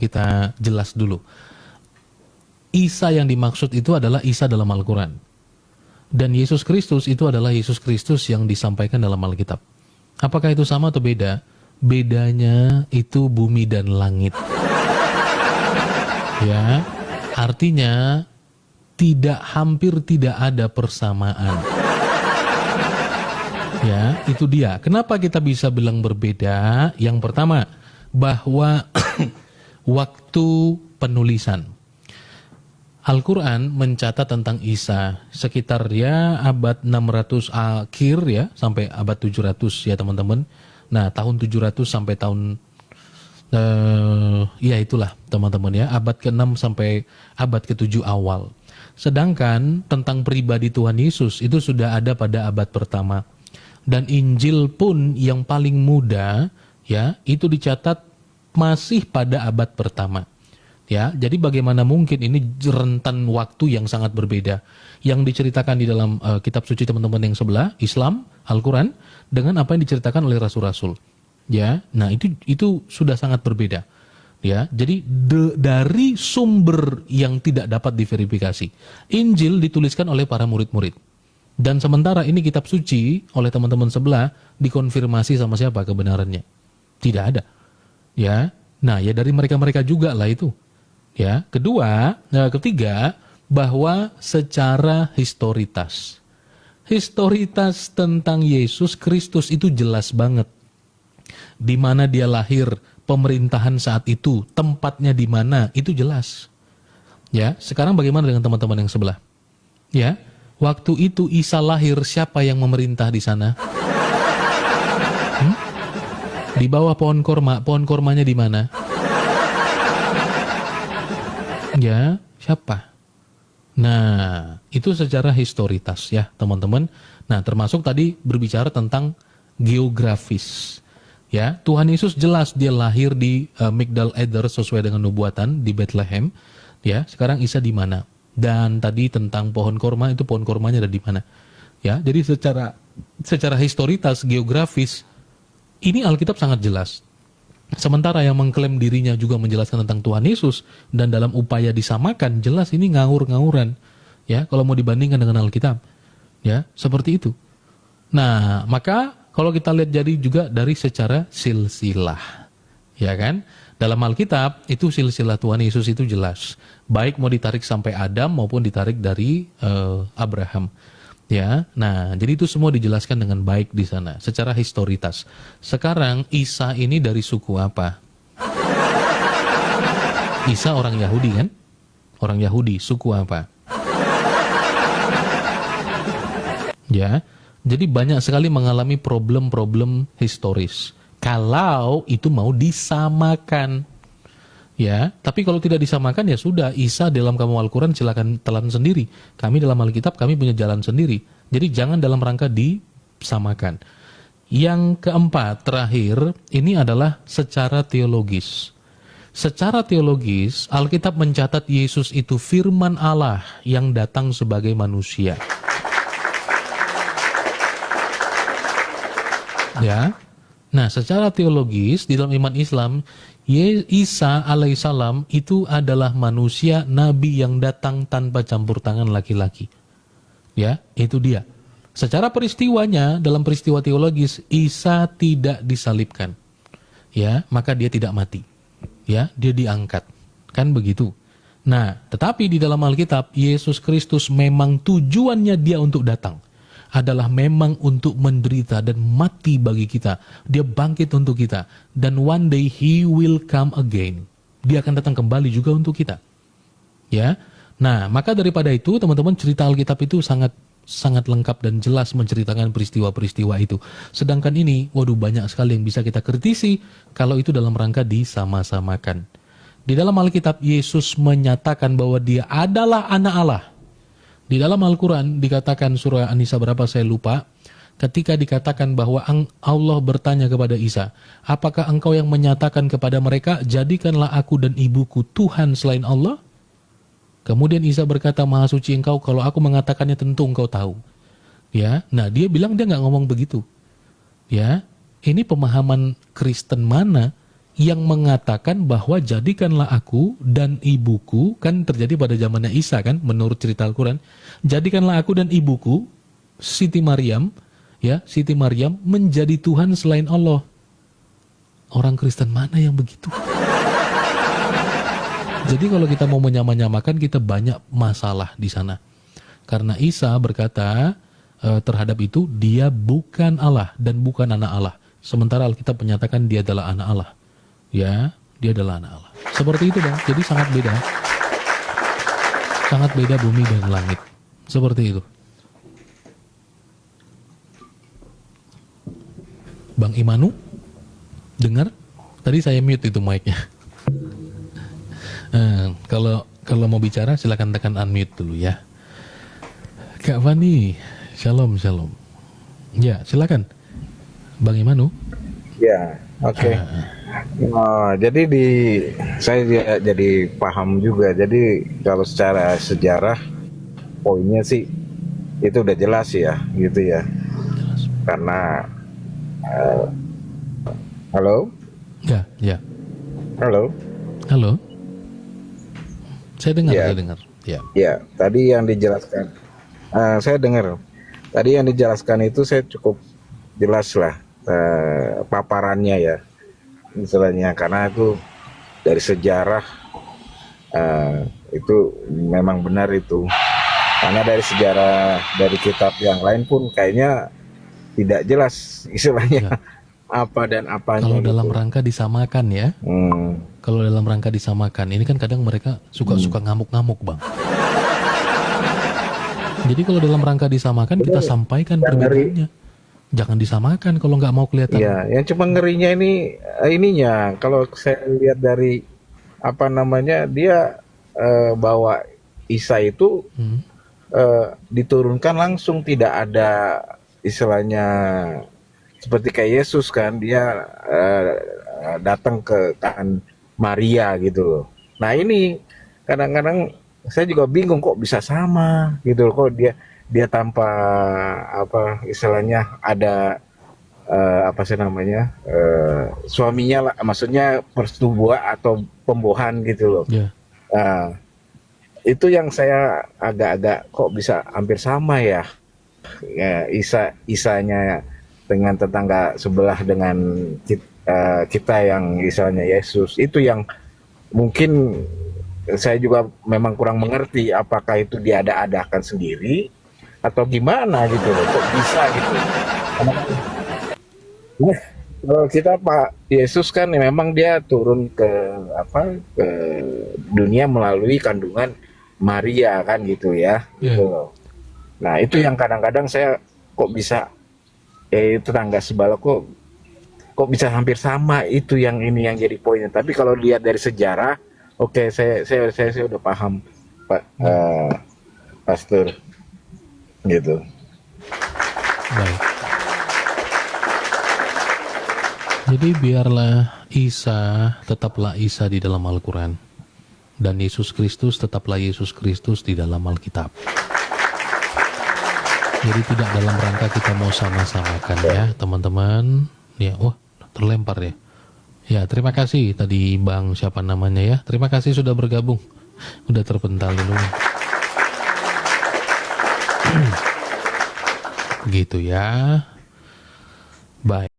kita jelas dulu. Isa yang dimaksud itu adalah Isa dalam Al-Quran. Dan Yesus Kristus itu adalah Yesus Kristus yang disampaikan dalam Alkitab. Apakah itu sama atau beda? Bedanya itu bumi dan langit. Ya, artinya hampir tidak ada persamaan. Ya, itu dia. Kenapa kita bisa bilang berbeda? Yang pertama, bahwa waktu penulisan. Al-Quran mencatat tentang Isa sekitar ya abad 600 akhir ya, sampai abad 700 ya teman-teman. Nah, tahun 700 sampai tahun ya itulah teman-teman ya, abad ke-6 sampai abad ke-7 awal. Sedangkan tentang pribadi Tuhan Yesus itu sudah ada pada abad pertama. Dan Injil pun yang paling muda ya, itu dicatat masih pada abad pertama. Ya, jadi bagaimana mungkin ini rentan waktu yang sangat berbeda yang diceritakan di dalam kitab suci teman-teman yang sebelah, Islam, Al-Quran, dengan apa yang diceritakan oleh rasul-rasul. Ya, nah itu sudah sangat berbeda. Ya, jadi dari sumber yang tidak dapat diverifikasi. Injil dituliskan oleh para murid-murid. Dan sementara ini kitab suci oleh teman-teman sebelah dikonfirmasi sama siapa kebenarannya? Tidak ada. Ya, nah ya dari mereka-mereka juga lah itu. Ya, ketiga, bahwa secara historitas tentang Yesus Kristus itu jelas banget. Di mana dia lahir, pemerintahan saat itu, tempatnya di mana, itu jelas. Ya, sekarang bagaimana dengan teman-teman yang sebelah? Ya, waktu itu Isa lahir, siapa yang memerintah di sana? Di bawah pohon kormanya di mana? Ya, siapa? Nah, itu secara historitas ya teman-teman. Nah, termasuk tadi berbicara tentang geografis. Ya, Tuhan Yesus jelas dia lahir di Migdal Eder sesuai dengan nubuatan di Bethlehem. Ya, sekarang Isa di mana? Dan tadi tentang pohon korma, itu pohon kormanya ada di mana? Ya, jadi secara historitas geografis ini Alkitab sangat jelas. Sementara yang mengklaim dirinya juga menjelaskan tentang Tuhan Yesus dan dalam upaya disamakan, jelas ini ngawur-ngawuran. Ya, kalau mau dibandingkan dengan Alkitab. Ya, seperti itu. Nah, maka kalau kita lihat jadi juga dari secara silsilah. Ya kan? Dalam Alkitab itu silsilah Tuhan Yesus itu jelas. Baik mau ditarik sampai Adam maupun ditarik dari Abraham. Ya, nah jadi itu semua dijelaskan dengan baik di sana, secara historitas. Sekarang Isa ini dari suku apa? Isa orang Yahudi kan? Orang Yahudi, suku apa? Ya, jadi banyak sekali mengalami problem-problem historis. Kalau itu mau disamakan. Ya, tapi kalau tidak disamakan ya sudah, Isa dalam kamu Al-Quran silakan telan sendiri. Kami dalam Alkitab kami punya jalan sendiri. Jadi jangan dalam rangka disamakan. Yang keempat, terakhir, ini adalah secara teologis. Secara teologis, Alkitab mencatat Yesus itu firman Allah yang datang sebagai manusia. Ya. Nah, secara teologis di dalam iman Islam, Isa alaihissalam itu adalah manusia nabi yang datang tanpa campur tangan laki-laki. Ya, itu dia. Secara peristiwanya, dalam peristiwa teologis, Isa tidak disalibkan. Ya, maka dia tidak mati. Ya, dia diangkat. Kan begitu. Nah, tetapi di dalam Alkitab, Yesus Kristus memang tujuannya dia untuk datang adalah memang untuk menderita dan mati bagi kita. Dia bangkit untuk kita. Dan one day he will come again. Dia akan datang kembali juga untuk kita. Ya. Nah, maka daripada itu teman-teman, cerita Alkitab itu sangat lengkap dan jelas menceritakan peristiwa-peristiwa itu. Sedangkan ini, waduh banyak sekali yang bisa kita kritisi kalau itu dalam rangka disama-samakan. Di dalam Alkitab, Yesus menyatakan bahwa dia adalah anak Allah. Di dalam Al-Quran dikatakan surah An-Nisa berapa saya lupa, ketika dikatakan bahwa Allah bertanya kepada Isa, apakah engkau yang menyatakan kepada mereka, jadikanlah aku dan ibuku Tuhan selain Allah? Kemudian Isa berkata, maha suci engkau, kalau aku mengatakannya tentu engkau tahu. Ya, nah dia bilang dia nggak ngomong begitu. Ya, ini pemahaman Kristen mana yang mengatakan bahwa jadikanlah aku dan ibuku, kan terjadi pada zamannya Isa kan, menurut cerita Al-Quran, jadikanlah aku dan ibuku, Siti Maryam, ya, Siti Maryam menjadi Tuhan selain Allah. Orang Kristen mana yang begitu? Jadi kalau kita mau menyamakan, kita banyak masalah di sana. Karena Isa berkata terhadap itu, dia bukan Allah dan bukan anak Allah. Sementara Alkitab menyatakan dia adalah anak Allah. Ya, dia adalah anak Allah. Seperti itu Bang, jadi sangat beda. Sangat beda bumi dan langit. Seperti itu. Bang Imanu, dengar? Tadi saya mute itu mic-nya. Kalau mau bicara silakan tekan unmute dulu ya. Kak Fani, shalom. Ya, silakan. Bang Imanu. Ya, oke. Jadi saya jadi paham juga. Jadi kalau secara sejarah poinnya sih itu udah jelas ya, gitu ya. Karena halo? Ya. Halo? Saya dengar. Ya. Ya, tadi yang dijelaskan. Saya dengar. Tadi yang dijelaskan itu saya cukup jelas lah paparannya ya. Misalnya karena itu dari sejarah itu memang benar itu, karena dari sejarah dari kitab yang lain pun kayaknya tidak jelas istilahnya apa dan apanya. Kalau dalam gitu. rangka disamakan ya, kalau dalam rangka disamakan, ini kan kadang mereka suka ngamuk-ngamuk Bang. Jadi kalau dalam rangka disamakan, kita sampaikan perbedaannya. Jangan disamakan kalau nggak mau kelihatan. Iya, yang cuma ngerinya ininya. Kalau saya lihat dari apa namanya, dia bawa Isa itu diturunkan langsung, tidak ada istilahnya seperti kayak Yesus kan, dia datang ke tangan Maria gitu loh. Nah ini kadang-kadang saya juga bingung kok bisa sama gitu loh, kok dia tanpa apa istilahnya ada apa sih namanya suaminya lah, maksudnya persetubuhan atau pembohan gitu loh. Itu yang saya agak-agak kok bisa hampir sama ya, Isanya dengan tetangga sebelah dengan kita yang misalnya Yesus, itu yang mungkin saya juga memang kurang mengerti apakah itu diada-adakan sendiri atau gimana gitu loh, kok bisa gitu. Kalau kita Pak Yesus kan memang dia turun ke dunia melalui kandungan Maria kan gitu ya. Gitu. Nah itu yang kadang-kadang saya kok bisa tetangga sebelah kok bisa hampir sama, itu yang ini yang jadi poinnya. Tapi kalau lihat dari sejarah, oke, saya udah paham Pak Pastor gitu. Baik. Jadi biarlah Isa tetaplah Isa di dalam Al-Quran, dan Yesus Kristus tetaplah Yesus Kristus di dalam Alkitab. Jadi tidak dalam rangka kita mau sama-samakan ya teman-teman. Ya, terlempar ya. Ya, terima kasih tadi Bang siapa namanya ya. Terima kasih sudah bergabung. Udah terpental dulu. Gitu ya. Baik.